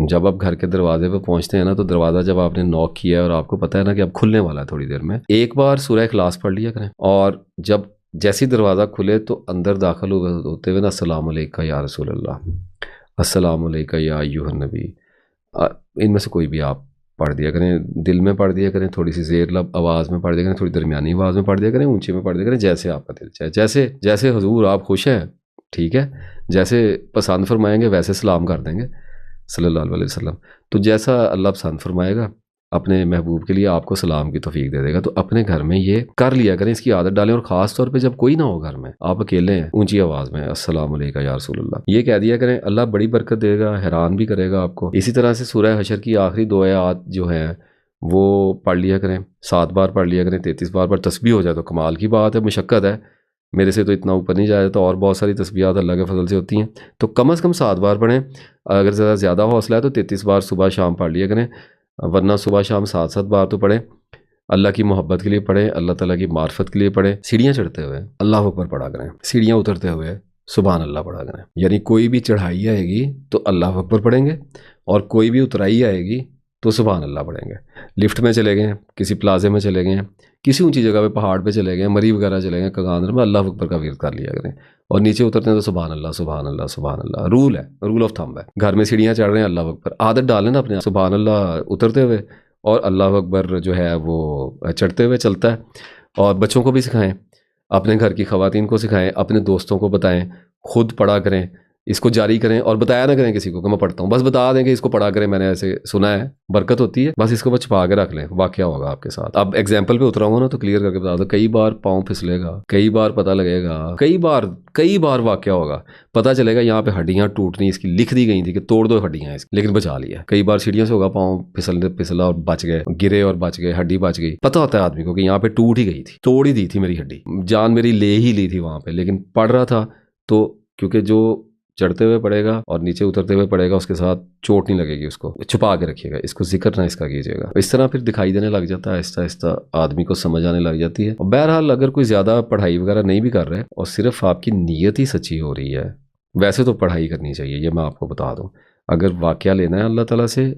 جب آپ گھر کے دروازے پہ پہنچتے ہیں نا تو دروازہ جب آپ نے نوک کیا ہے اور آپ کو پتہ ہے نا کہ اب کھلنے والا ہے تھوڑی دیر میں، ایک بار سورہ اخلاص پڑھ لیا کریں، اور جب جیسی دروازہ کھلے تو اندر داخل ہوتے ہوئے نا السلام علیکم یا رسول اللہ، السلام علیکم یا ایھا النبی، ان میں سے کوئی بھی آپ پڑھ دیا کریں، دل میں پڑھ دیا کریں، تھوڑی سی زیر لب آواز میں پڑھ دیا کریں، تھوڑی درمیانی آواز میں پڑھ دیا کریں، اونچی میں پڑھ دیا کریں، جیسے آپ کا دل چاہے، جیسے حضور آپ خوش ہیں، ٹھیک ہے، جیسے پسند فرمائیں گے ویسے سلام کر دیں گے صلی اللہ علیہ وسلم، تو جیسا اللہ پسند فرمائے گا اپنے محبوب کے لیے آپ کو سلام کی توفیق دے دے گا۔ تو اپنے گھر میں یہ کر لیا کریں، اس کی عادت ڈالیں، اور خاص طور پہ جب کوئی نہ ہو گھر میں، آپ اکیلے ہیں، اونچی آواز میں السلام علیکم یا رسول اللہ یہ کہہ دیا کریں، اللہ بڑی برکت دے گا، حیران بھی کرے گا آپ کو۔ اسی طرح سے سورہ حشر کی آخری 2 آیات جو ہیں وہ پڑھ لیا کریں، 7 بار پڑھ لیا کریں، 33 بار پر تسبیح ہو جائے تو کمال کی بات ہے، مشقت ہے، میرے سے تو اتنا اوپر نہیں جایا تو اور بہت ساری تسبیحات اللہ کے فضل سے ہوتی ہیں، تو کم از کم 7 بار پڑھیں، اگر زیادہ حوصلہ ہے تو 33 بار صبح شام پڑھ لیا کریں، ورنہ صبح شام 7 بار تو پڑھیں، اللہ کی محبت کے لیے پڑھیں، اللہ تعالیٰ کی معرفت کے لیے پڑھیں، سیڑھیاں چڑھتے ہوئے اللہ اکبر پڑھا کریں، سیڑھیاں اترتے ہوئے سبحان اللہ پڑھا کریں، یعنی کوئی بھی چڑھائی آئے گی تو اللہ اکبر پڑھیں گے، اور کوئی بھی اترائی آئے گی تو سبحان اللہ پڑھیں گے۔ لفٹ میں چلے گئے، کسی پلازے میں چلے گئے، کسی اونچی جگہ پہ پہاڑ پہ چلے گئے، مری وغیرہ چلے گئے، کگاندر میں اللہ اکبر کا ورد کر لیا کریں، اور نیچے اترتے ہیں تو سبحان اللہ سبحان اللہ سبحان اللہ، رول ہے، رول آف تھمب ہے، گھر میں سیڑھیاں چڑھ رہے ہیں اللہ اکبر، عادت ڈالیں نا اپنے سبحان اللہ اترتے ہوئے اور اللہ اکبر جو ہے وہ چڑھتے ہوئے چلتا ہے، اور بچوں کو بھی سکھائیں، اپنے گھر کی خواتین کو سکھائیں، اپنے دوستوں کو بتائیں، خود پڑھا کریں، اس کو جاری کریں، اور بتایا نہ کریں کسی کو کہ میں پڑھتا ہوں، بس بتا دیں کہ اس کو پڑھا کریں، میں نے ایسے سنا ہے، برکت ہوتی ہے، بس اس کو بس چھپا کے رکھ لیں، واقعہ ہوگا آپ کے ساتھ۔ اب ایگزامپل پہ اترا ہوں نا تو کلیئر کر کے بتا دو، کئی بار پاؤں پھسلے گا، کئی بار پتہ لگے گا، کئی بار واقعہ ہوگا، پتہ چلے گا یہاں پہ ہڈیاں ٹوٹنی اس کی لکھ دی گئی تھی کہ توڑ دو ہڈیاں اس کی، لیکن بچا لیا۔ کئی بار سیڑھیوں سے ہوگا پاؤں پھسلا اور بچ گئے، گرے اور بچ گئے، ہڈی بچ گئی، پتہ ہوتا ہے آدمی کو کہ یہاں پہ ٹوٹ ہی گئی تھی، توڑ ہی دی تھی میری ہڈی، جان میری لے ہی لی تھی وہاں پہ، لیکن پڑھ رہا تھا تو، کیونکہ جو چڑھتے ہوئے پڑے گا اور نیچے اترتے ہوئے پڑے گا اس کے ساتھ چوٹ نہیں لگے گی، اس کو چھپا کے رکھیے گا، اس کو ذکر نہ اس کا کیجیے گا، اس طرح پھر دکھائی دینے لگ جاتا ہے، آہستہ آہستہ آدمی کو سمجھ آنے لگ جاتی ہے۔ اور بہرحال اگر کوئی زیادہ پڑھائی وغیرہ نہیں بھی کر رہے اور صرف آپ کی نیت ہی سچی ہو رہی ہے، ویسے تو پڑھائی کرنی چاہیے، یہ میں آپ کو بتا دوں، اگر واقعہ لینا ہے اللہ تعالیٰ سے،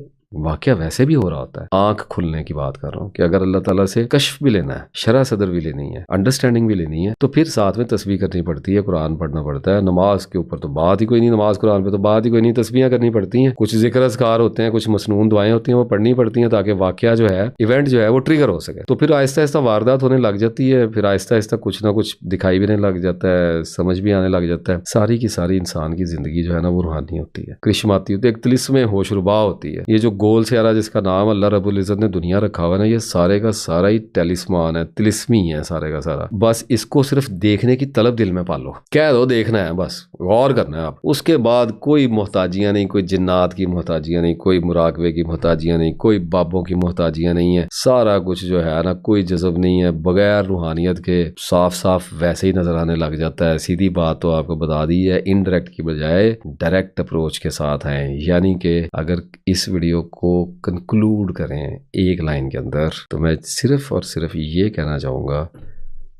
واقعہ ویسے بھی ہو رہا ہوتا ہے، آنکھ کھلنے کی بات کر رہا ہوں کہ اگر اللہ تعالیٰ سے کشف بھی لینا ہے، شرح صدر بھی لینی ہے، انڈرسٹینڈنگ بھی لینی ہے، تو پھر ساتھ میں تسبیح کرنی پڑتی ہے، قرآن پڑھنا پڑتا ہے، نماز کے اوپر تو بات ہی کوئی نہیں، نماز قرآن پہ تو بات ہی کوئی نہیں، تسبیحاں کرنی پڑتی ہیں، کچھ ذکر اذکار ہوتے ہیں، کچھ مسنون دعائیں ہوتی ہیں، وہ پڑھنی پڑتی ہیں تاکہ واقعہ جو ہے، ایونٹ جو ہے وہ ٹریگر ہو سکے، تو پھر آہستہ آہستہ واردات ہونے لگ جاتی ہے، پھر آہستہ آہستہ کچھ نہ کچھ دکھائی بھی لگ جاتا ہے، سمجھ بھی آنے لگ جاتا ہے، ساری کی ساری انسان کی زندگی جو ہے نا وہ روحانی ہوتی ہے، کرشماتی ہوتی ہے، ایک طلسم ہوش ربا ہوتی ہے، یہ جو گول سیارہ جس کا نام اللہ رب العزت نے دنیا رکھا ہوا ہے نا، یہ سارے کا سارا ہی ٹیلسمان ہے، طلسمی ہے سارے کا سارا، بس اس کو صرف دیکھنے کی طلب دل میں پالو، کہہ دو دیکھنا ہے، بس غور کرنا ہے آپ، اس کے بعد کوئی محتاجیاں نہیں، کوئی جنات کی محتاجیاں نہیں، کوئی مراقبے کی محتاجیاں نہیں، کوئی بابوں کی محتاجیاں نہیں ہے، سارا کچھ جو ہے نا کوئی جذب نہیں ہے، بغیر روحانیت کے صاف صاف ویسے ہی نظر آنے لگ جاتا ہے۔ سیدھی بات تو آپ کو بتا دی ہے، انڈائریکٹ کی بجائے ڈائریکٹ اپروچ کے ساتھ ہیں، یعنی کہ اگر اس ویڈیو کو کنکلوڈ کریں ایک لائن کے اندر تو میں صرف اور صرف یہ کہنا چاہوں گا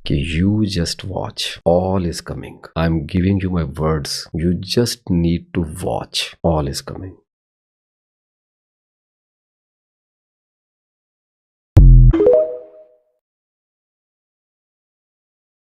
کہ you just watch, all is coming, I am giving you my words, you just need to watch, all is coming.